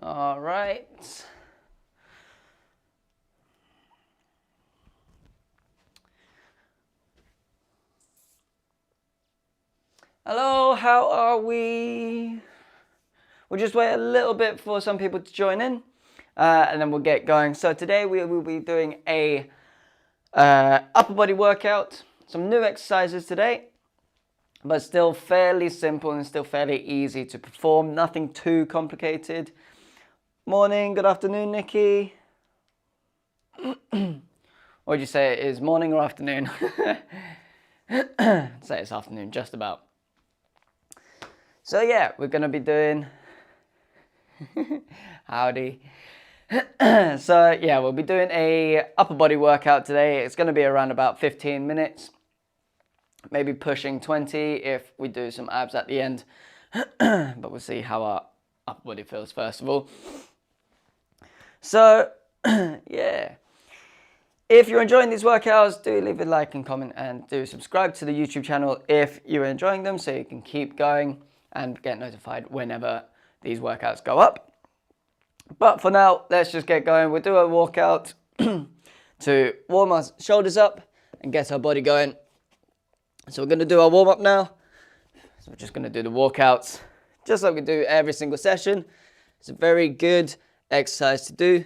All right. Hello, how are we? We'll just wait a little bit for some people to join in, and then we'll get going. So today we will be doing a upper body workout, some new exercises today, but still fairly simple and still fairly easy to perform, nothing too complicated. Morning, good afternoon, Nikki. Or would you say it is morning or afternoon? Say it's afternoon, just about. So yeah, we're going to be doing, howdy. So yeah, we'll be doing a upper body workout today. It's going to be around about 15 minutes, maybe pushing 20 if we do some abs at the end. But we'll see how our upper body feels first of all. So yeah, if you're enjoying these workouts, do leave a like and comment, and do subscribe to the YouTube channel if you're enjoying them, so you can keep going and get notified whenever these workouts go up. But for now, let's just get going. We'll do a workout to warm our shoulders up and get our body going. So we're going to do our warm up now. So we're just going to do the workouts just like we do every single session. It's a very good exercise to do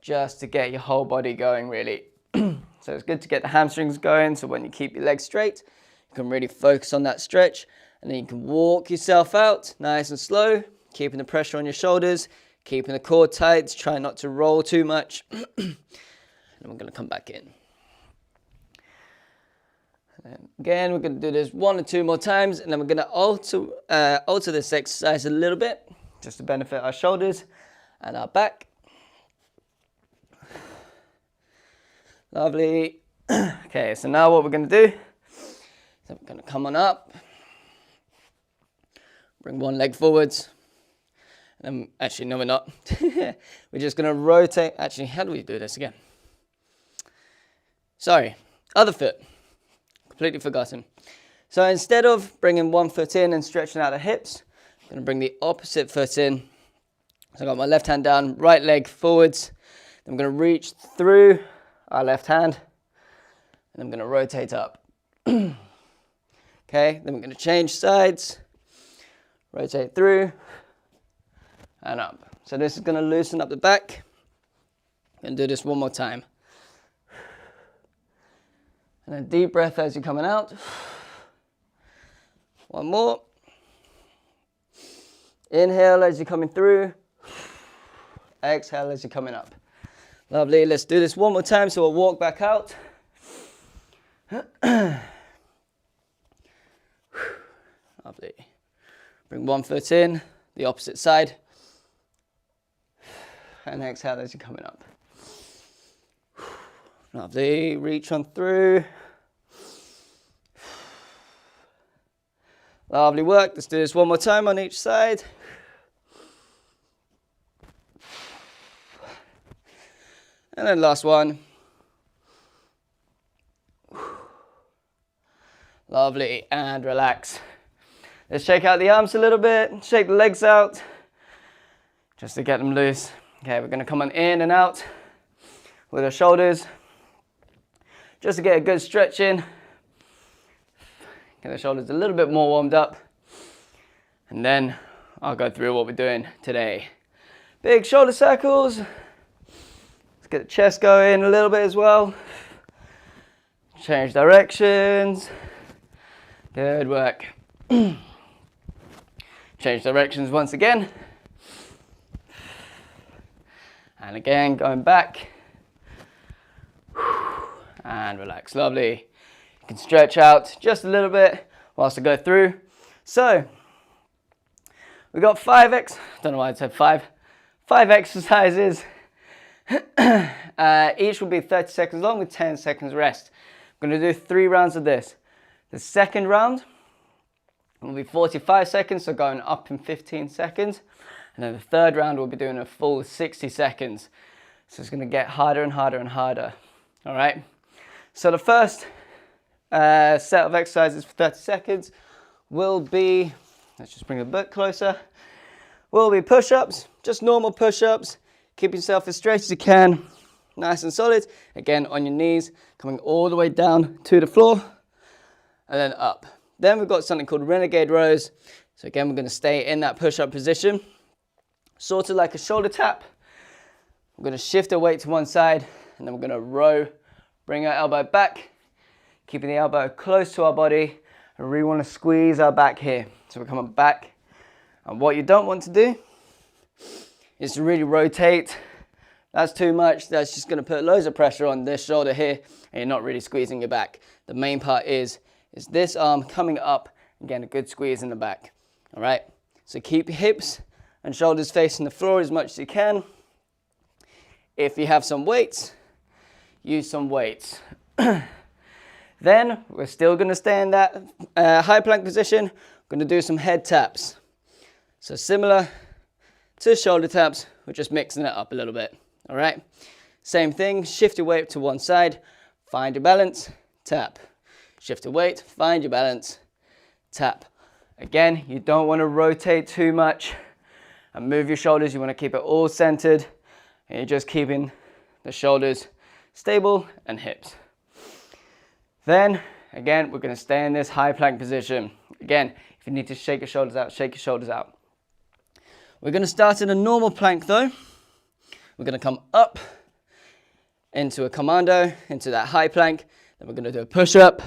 just to get your whole body going, really. So it's good to get the hamstrings going, so when you keep your legs straight, you can really focus on that stretch. And then you can walk yourself out nice and slow, keeping the pressure on your shoulders, keeping the core tight, try not to roll too much. And we're going to come back in. And again, we're going to do this 1 or 2 more times, and then we're going to alter this exercise a little bit, just to benefit our shoulders and our back. Lovely. Okay, so now what we're going to do is we're going to come on up. Bring one leg forwards. And actually, no, we're not. We're just going to rotate. Actually, how do we do this again? Sorry, other foot. Completely forgotten. So instead of bringing one foot in and stretching out the hips, I'm going to bring the opposite foot in. So I've got my left hand down, right leg forwards. Then I'm going to reach through our left hand, and I'm going to rotate up. Okay, then we're going to change sides. Rotate through and up. So this is going to loosen up the back. And do this one more time. And then deep breath as you're coming out. One more. Inhale as you're coming through. Exhale as you're coming up. Lovely. Let's do this one more time. So we'll walk back out. Lovely. Bring one foot in, the opposite side, and exhale as you're coming up. Lovely, reach on through. Lovely work, let's do this one more time on each side. And then last one. Lovely, and relax. Let's shake out the arms a little bit, shake the legs out, just to get them loose. Okay, we're going to come on in and out with our shoulders, just to get a good stretch in. Get the shoulders a little bit more warmed up. And then I'll go through what we're doing today. Big shoulder circles. Let's get the chest going a little bit as well. Change directions. Good work. Change directions once again. And again, going back. And relax. Lovely. You can stretch out just a little bit whilst I go through. So, we've got 5 exercises. Each will be 30 seconds long with 10 seconds rest. I'm going to do 3 rounds of this. The second round will be 45 seconds, so going up in 15 seconds. And then the third round we'll be doing a full 60 seconds. So it's going to get harder and harder and harder. All right. So the first set of exercises for 30 seconds will be, let's just bring the book closer, will be push-ups, just normal push-ups. Keep yourself as straight as you can, nice and solid. Again, on your knees, coming all the way down to the floor, and then up. Then we've got something called renegade rows. So again, we're going to stay in that push-up position, sort of like a shoulder tap. We're going to shift our weight to one side, and then we're going to row, bring our elbow back, keeping the elbow close to our body. I really want to squeeze our back here. So we're coming back. And what you don't want to do is to really rotate. That's too much. That's just going to put loads of pressure on this shoulder here, and you're not really squeezing your back. The main part is this arm coming up and getting a good squeeze in the back. All right? So keep your hips and shoulders facing the floor as much as you can. If you have some weights, use some weights. Then we're still going to stay in that high plank position. We're going to do some head taps. So similar to shoulder taps, we're just mixing it up a little bit. All right? Same thing, shift your weight to one side, find your balance, tap. Shift your weight, find your balance, tap. Again, you don't want to rotate too much and move your shoulders. You want to keep it all centered, and you're just keeping the shoulders stable and hips. Then, again, we're going to stay in this high plank position. Again, if you need to shake your shoulders out, shake your shoulders out. We're going to start in a normal plank though. We're going to come up into a commando, into that high plank. Then we're going to do a push-up.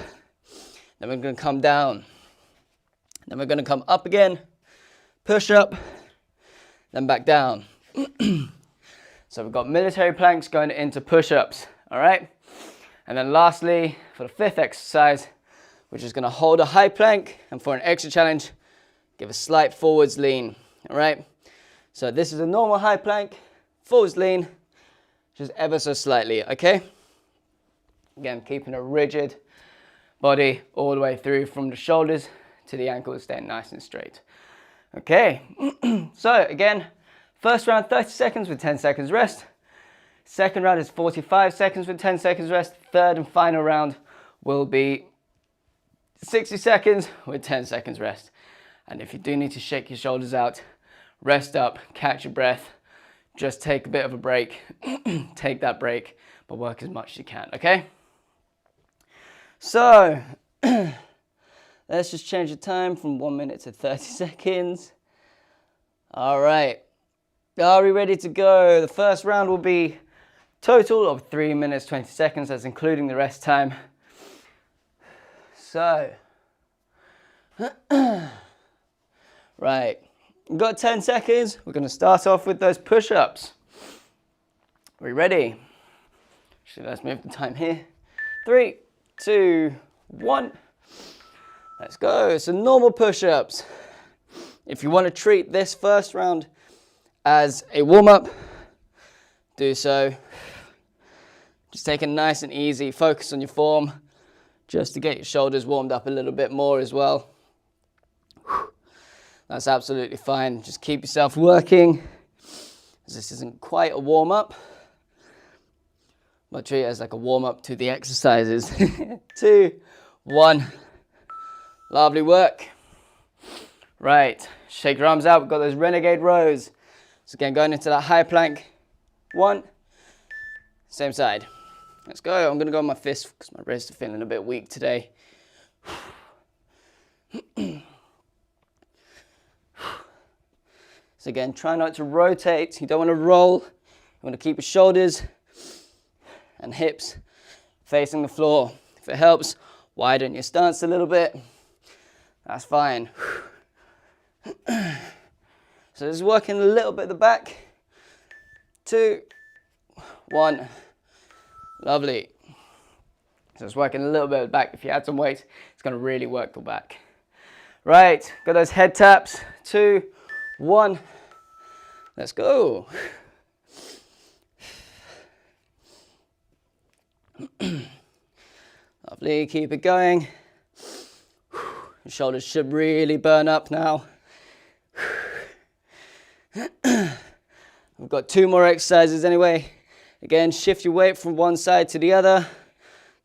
Then we're going to come down. Then we're going to come up again, push-up, then back down. So we've got military planks going into push-ups, all right? And then lastly, for the fifth exercise, we're just going to hold a high plank, and for an extra challenge, give a slight forwards lean, all right? So this is a normal high plank, forwards lean, just ever so slightly, okay? Again, keeping a rigid body all the way through from the shoulders to the ankles, staying nice and straight. Okay, so again, first round 30 seconds with 10 seconds rest. Second round is 45 seconds with 10 seconds rest. Third and final round will be 60 seconds with 10 seconds rest. And if you do need to shake your shoulders out, rest up, catch your breath, just take a bit of a break, take that break, but work as much as you can, okay? So, let's just change the time from 1 minute to 30 seconds. All right, are we ready to go? The first round will be total of 3 minutes, 20 seconds, that's including the rest time. So, right, we've got 10 seconds. We're going to start off with those push-ups. Are we ready? Actually, let's move the time here. 3, 2, 1. Let's go. So normal push-ups. If you want to treat this first round as a warm-up, do so. Just take it nice and easy. Focus on your form just to get your shoulders warmed up a little bit more as well. That's absolutely fine. Just keep yourself working, as this isn't quite a warm-up, but treat it as like a warm-up to the exercises. 2, 1. Lovely work. Right, shake your arms out. We've got those renegade rows. So again, going into that high plank. 1, same side. Let's go. I'm going to go on my fist because my wrists are feeling a bit weak today. So again, try not to rotate. You don't want to roll. You want to keep your shoulders and hips facing the floor. If it helps, widen your stance a little bit. That's fine. So this is working a little bit at the back. 2, 1. Lovely. So it's working a little bit at the back. If you add some weight, it's going to really work the back. Right, got those head taps. 2, 1. Let's go. Lovely, keep it going. Your shoulders should really burn up now. We've got 2 more exercises anyway. Again, shift your weight from one side to the other.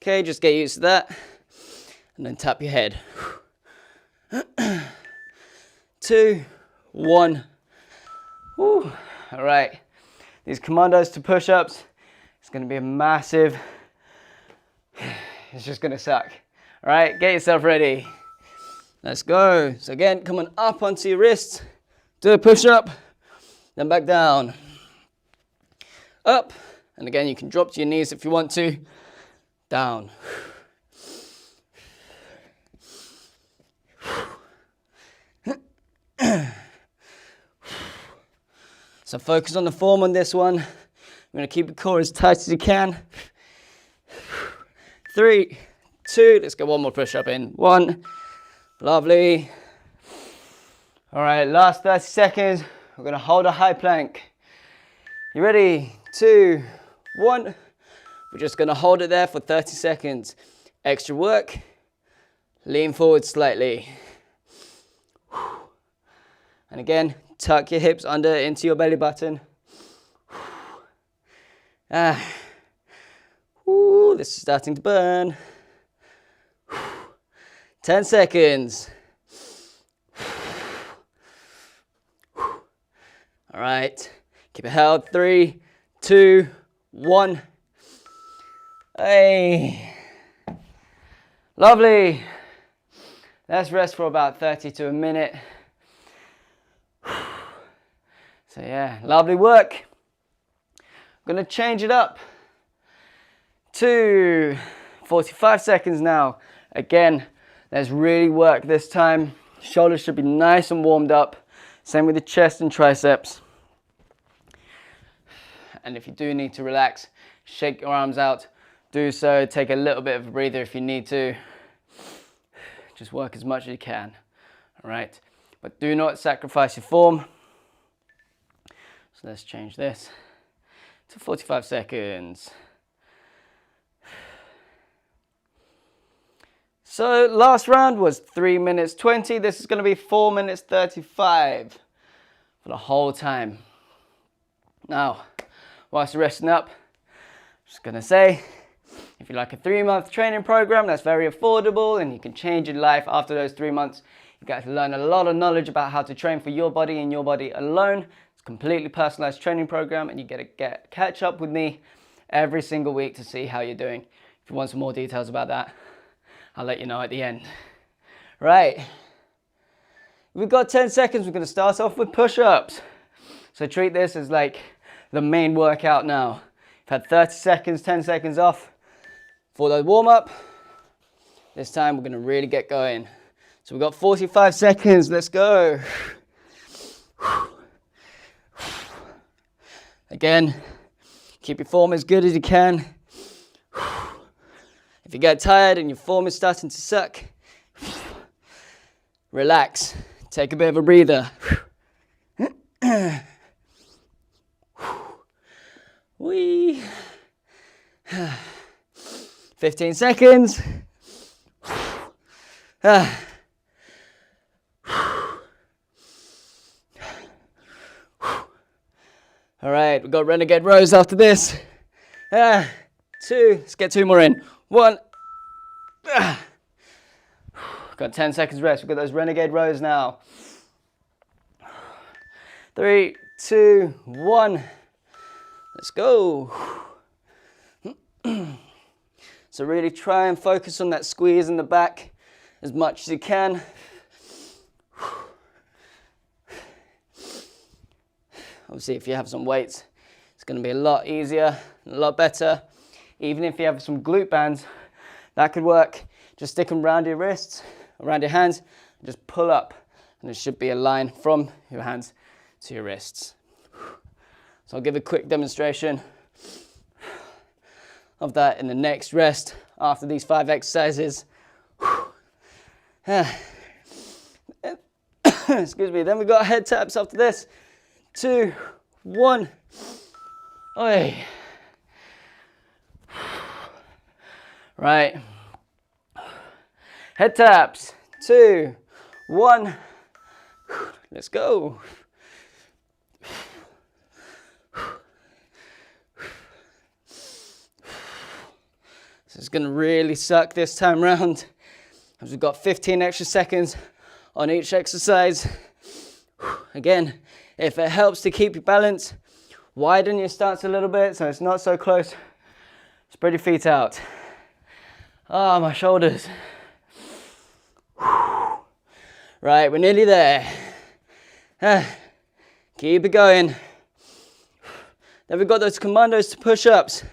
Okay, just get used to that. And then tap your head. 2, 1. Whew. All right, these commandos to push-ups, it's gonna be a massive, it's just gonna suck. All right, get yourself ready. Let's go. So again, come on up onto your wrists, do a push-up, then back down. Up, and again, you can drop to your knees if you want to. Down. So focus on the form on this one. I'm going to keep the core as tight as you can. 3, 2, let's get one more push-up in. 1, lovely. All right, last 30 seconds. We're going to hold a high plank. You ready? 2, 1. We're just going to hold it there for 30 seconds. Extra work. Lean forward slightly. And again, tuck your hips under into your belly button. Ooh, this is starting to burn. 10 seconds. All right, keep it held. 3, 2, 1. Hey, lovely. Let's rest for about 30 to a minute. So yeah, lovely work. I'm gonna change it up to 45 seconds now. Again, let's really work this time. Shoulders should be nice and warmed up. Same with the chest and triceps. And if you do need to relax, shake your arms out. Do so, take a little bit of a breather if you need to. Just work as much as you can, all right? But do not sacrifice your form. So let's change this to 45 seconds. So last round was 3 minutes 20. This is going to be 4 minutes 35 for the whole time. Now, whilst you're resting up, I'm just going to say, if you like a 3-month training program that's very affordable and you can change your life after those 3 months, you get to learn a lot of knowledge about how to train for your body and your body alone. It's a completely personalized training program and you get to catch up with me every single week to see how you're doing. If you want some more details about that, I'll let you know at the end. Right, we've got 10 seconds. We're going to start off with push-ups. So treat this as like the main workout now. You've had 30 seconds, 10 seconds off for the warm-up. This time we're going to really get going. So we've got 45 seconds. Let's go. Again, keep your form as good as you can. If you get tired and your form is starting to suck, relax. Take a bit of a breather. Wee. 15 seconds. All right, we've got renegade rows after this. 2, let's get 2 more in. 1. Got 10 seconds rest. We've got those renegade rows now. 3, 2, 1. Let's go. So really try and focus on that squeeze in the back as much as you can. Obviously, if you have some weights, it's going to be a lot easier, a lot better. Even if you have some glute bands, that could work. Just stick them around your wrists, around your hands, and just pull up. And there should be a line from your hands to your wrists. So I'll give a quick demonstration of that in the next rest after these 5 exercises. Excuse me. Then we've got head taps after this. 2, 1. Oi. Right. Head taps. 2, 1. Let's go. This is going to really suck this time round, as we've got 15 extra seconds on each exercise. Again, If it helps to keep your balance, widen your stance a little bit so it's not so close. Spread your feet out. Ah, my shoulders. Right, we're nearly there. Keep it going. Then we've got those commandos to push-ups.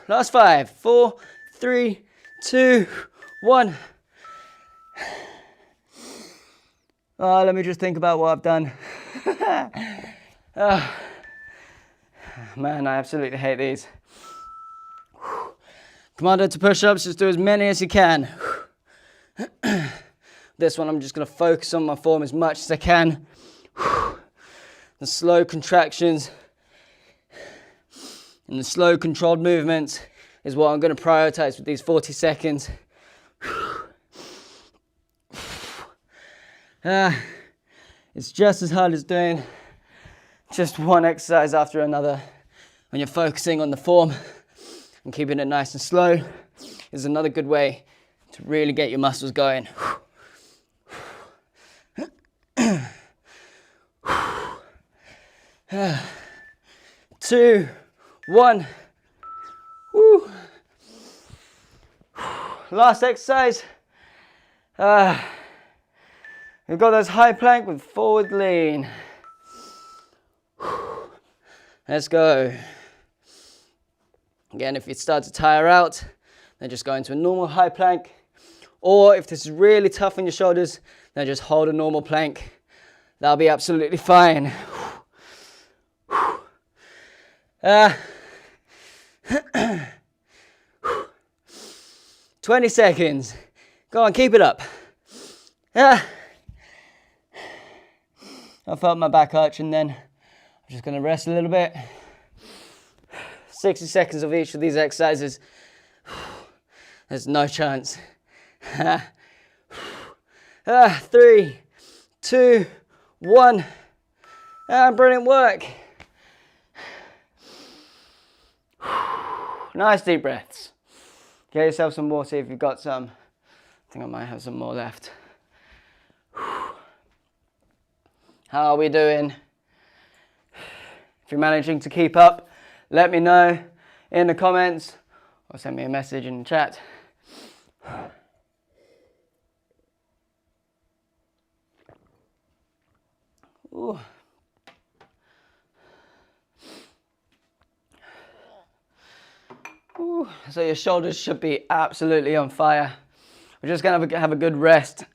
Last 5, 4, 3, 2, 1. Let me just think about what I've done. Man, I absolutely hate these. Commando to push-ups, just do as many as you can. This one I'm just going to focus on my form as much as I can. The slow contractions and the slow controlled movements is what I'm going to prioritize with these 40 seconds. It's just as hard as doing just one exercise after another. When you're focusing on the form and keeping it nice and slow is another good way to really get your muscles going. 2, 1. Woo. Last exercise. We've got those high plank with forward lean. Let's go. Again, if you start to tire out, then just go into a normal high plank. Or if this is really tough on your shoulders, then just hold a normal plank. That'll be absolutely fine. 20 seconds. Go on, keep it up. I felt my back arch, and then I'm just going to rest a little bit. 60 seconds of each of these exercises. There's no chance. 3, 2, 1. Brilliant work. Nice deep breaths. Get yourself some water if you've got some. I think I might have some more left. How are we doing? If you're managing to keep up, let me know in the comments or send me a message in the chat. Ooh. Ooh. So your shoulders should be absolutely on fire. We're just going to have a good rest.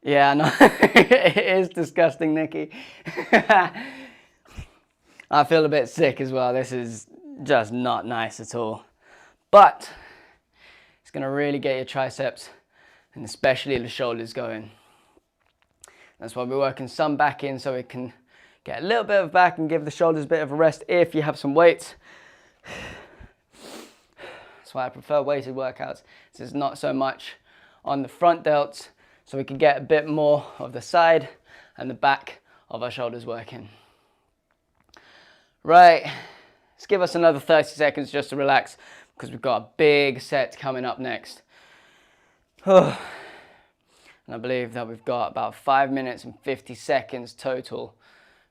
Yeah, no, it is disgusting, Nikki. I feel a bit sick as well. This is just not nice at all. But it's going to really get your triceps and especially the shoulders going. That's why we're working some back in so we can get a little bit of back and give the shoulders a bit of a rest if you have some weights. That's why I prefer weighted workouts. This is not so much on the front delts, so we can get a bit more of the side and the back of our shoulders working. Right, let's give us another 30 seconds just to relax because we've got a big set coming up next. And I believe that we've got about 5 minutes and 50 seconds total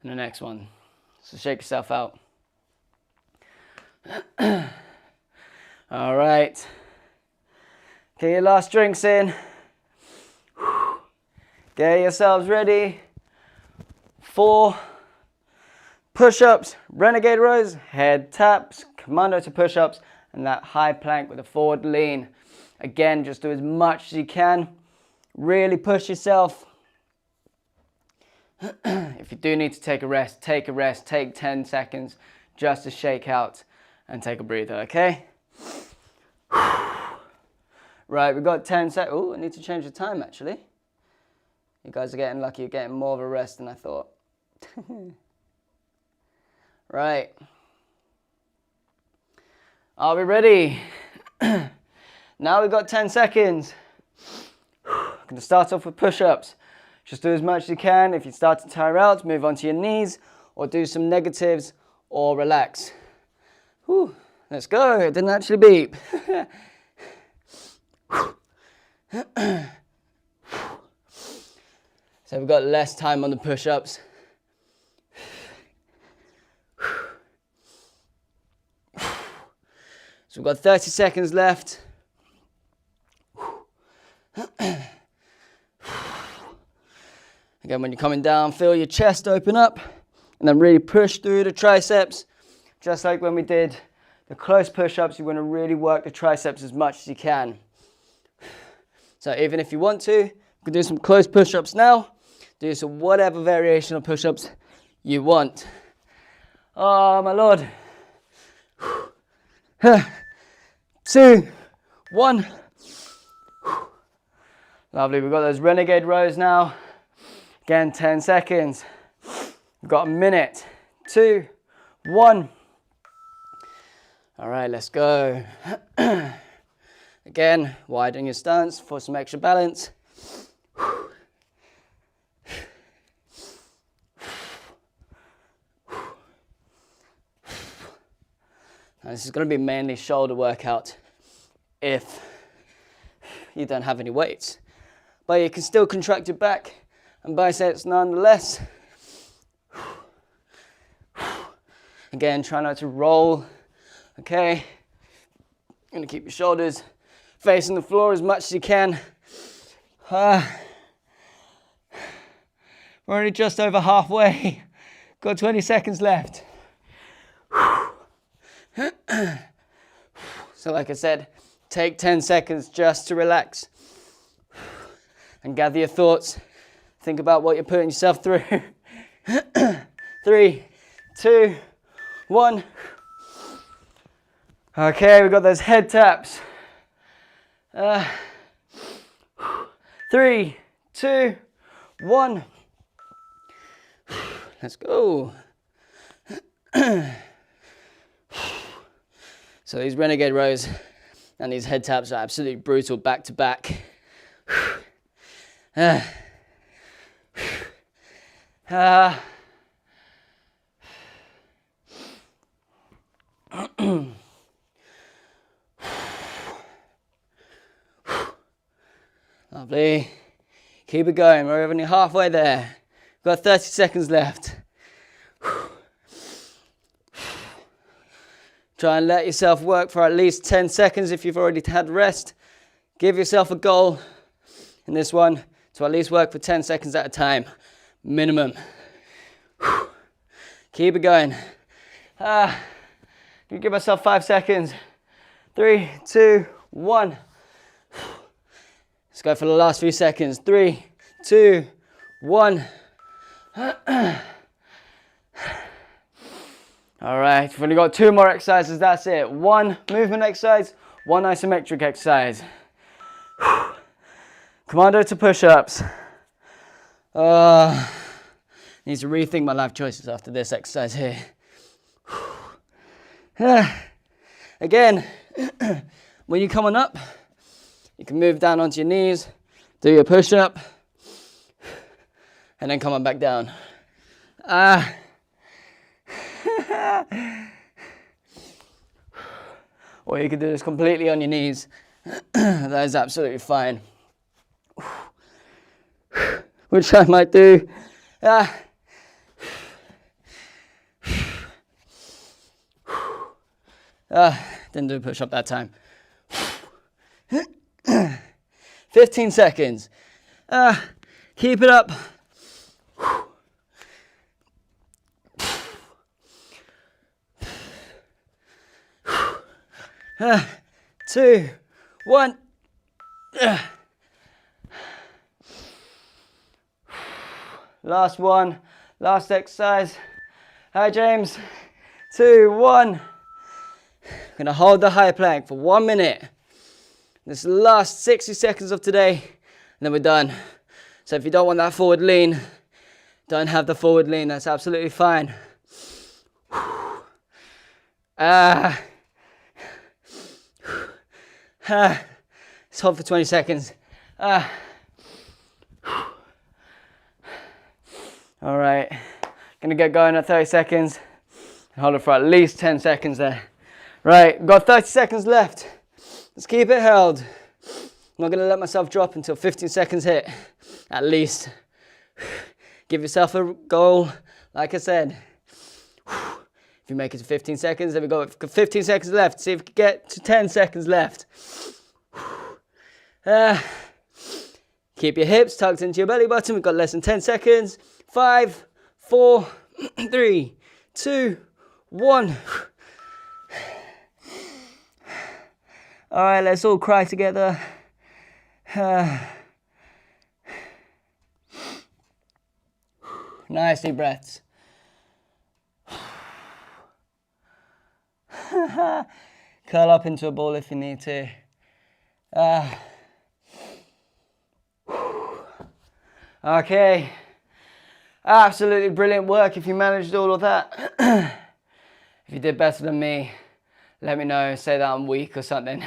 in the next one. So shake yourself out. All right. Get your last drinks in. Get yourselves ready. 4 push-ups, renegade rows, head taps, commando to push-ups, and that high plank with a forward lean. Again, just do as much as you can. Really push yourself. If you do need to take a rest, take a rest. Take 10 seconds just to shake out and take a breather, okay? Right, we've got 10 seconds. Oh, I need to change the time, actually. You guys are getting lucky. You're getting more of a rest than I thought. Right. Are we ready? Now we've got 10 seconds. I'm going to start off with push-ups. Just do as much as you can. If you start to tire out, move onto your knees or do some negatives or relax. Whew. Let's go. It didn't actually beep. So we've got less time on the push-ups. So we've got 30 seconds left. Again, when you're coming down, feel your chest open up and then really push through the triceps. Just like when we did the close push-ups, you want to really work the triceps as much as you can. So even if you want to, you can do some close push-ups now. Do some whatever variation of push-ups you want. Oh my Lord. 2, 1. Lovely, we've got those renegade rows now. Again, 10 seconds. We've got a minute. 2, 1. All right, let's go. Again, widen your stance for some extra balance. Now, this is going to be mainly shoulder workout if you don't have any weights. But you can still contract your back and biceps nonetheless. Again, try not to roll. Okay, you're going to keep your shoulders facing the floor as much as you can. We're already just over halfway. Got 20 seconds left. So like I said, take 10 seconds just to relax and gather your thoughts. Think about what you're putting yourself through. 3, 2, 1. Okay, we've got those head taps. 3, 2, 1. Let's go. So these renegade rows and these head taps are absolutely brutal back to back. Lovely. Keep it going. We're only halfway there. Got 30 seconds left. Try and let yourself work for at least 10 seconds if you've already had rest. Give yourself a goal in this one to at least work for 10 seconds at a time, minimum. Keep it going. You give myself 5 seconds. 3, 2, 1. Let's go for the last few seconds. 3, 2, 1. All right, we've only got 2 more exercises, that's it. 1 movement exercise, 1 isometric exercise. Commando to push-ups. Need to rethink my life choices after this exercise here. Again, when you come on up, you can move down onto your knees, do your push-up, and then come on back down. Or you can do this completely on your knees. That is absolutely fine. Which I might do. Didn't do a push-up that time. 15 seconds. Keep it up. 2, 1. Last one. Last exercise. Hi, James. 2, 1. Gonna hold the high plank for 1 minute. This is the last 60 seconds of today, and then we're done. So if you don't want that forward lean, don't have the forward lean, that's absolutely fine. Let's hold for 20 seconds. All right, gonna get going at 30 seconds. Hold it for at least 10 seconds there. Right, we've got 30 seconds left. Let's keep it held. not going to let myself drop until 15 seconds hit, at least. Give yourself a goal, like I said. If you make it to 15 seconds, there we go. 15 seconds left. See if we can get to 10 seconds left. Keep your hips tucked into your belly button. We've got less than 10 seconds. 5, 4, 3, 2, 1. All right, let's all cry together. Nice deep breaths. Curl up into a ball if you need to. Okay. Absolutely brilliant work if you managed all of that. If you did better than me, let me know. Say that I'm weak or something.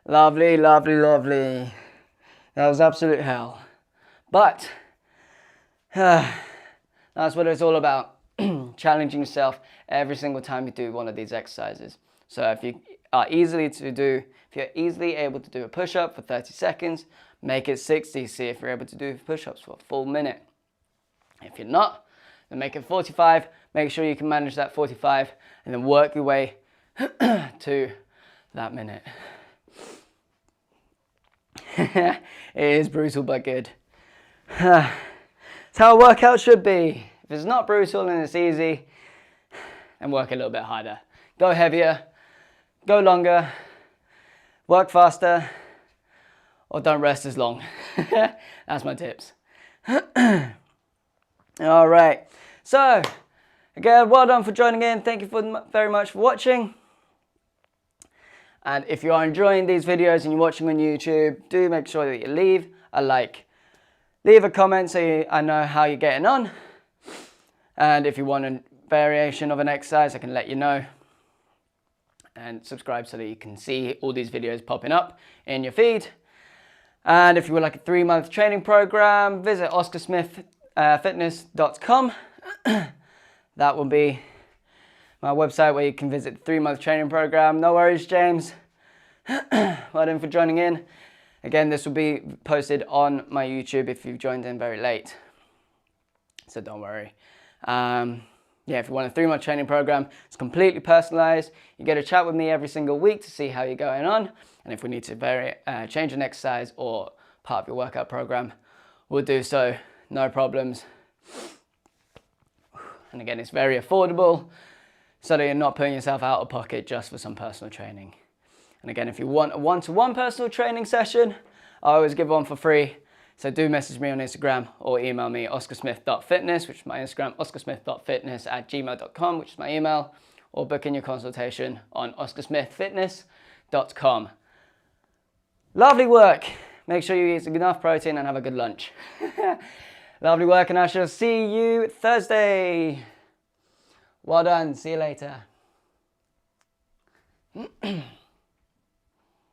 Lovely, lovely, lovely. That was absolute hell. But that's what it's all about. Challenging yourself every single time you do one of these exercises. So if you're easily able to do a push-up for 30 seconds, make it 60. See if you're able to do push-ups for a full minute. If you're not, then make it 45. Make sure you can manage that 45 and then work your way to that minute. It is brutal but good. It's how a workout should be. If it's not brutal and it's easy, and work a little bit harder. Go heavier, go longer, work faster, or don't rest as long. That's my tips. All right. So, again, well done for joining in. Thank you very much for watching. And if you are enjoying these videos and you're watching on YouTube, do make sure that you leave a like. Leave a comment so I know how you're getting on. And if you want a variation of an exercise, I can let you know. And subscribe so that you can see all these videos popping up in your feed. And if you would like a 3-month training program, visit oscarsmith.fitness.com. That will be my website where you can visit the 3-month training program. No worries, James. Well done for joining in. Again, this will be posted on my YouTube if you've joined in very late. So don't worry. Yeah, if you want a 3-month training program, it's completely personalized. You get a chat with me every single week to see how you're going on. And if we need to change an exercise or part of your workout program, we'll do so, no problems. And again, it's very affordable, so that you're not putting yourself out of pocket just for some personal training. And again, if you want a one-to-one personal training session, I always give one for free. So do message me on Instagram or email me oscarsmith.fitness, which is my Instagram, oscarsmith.fitness@gmail.com, which is my email, or book in your consultation on oscarsmith.fitness.com. Lovely work. Make sure you eat enough protein and have a good lunch. Lovely work, and I shall see you Thursday. Well done. See you later.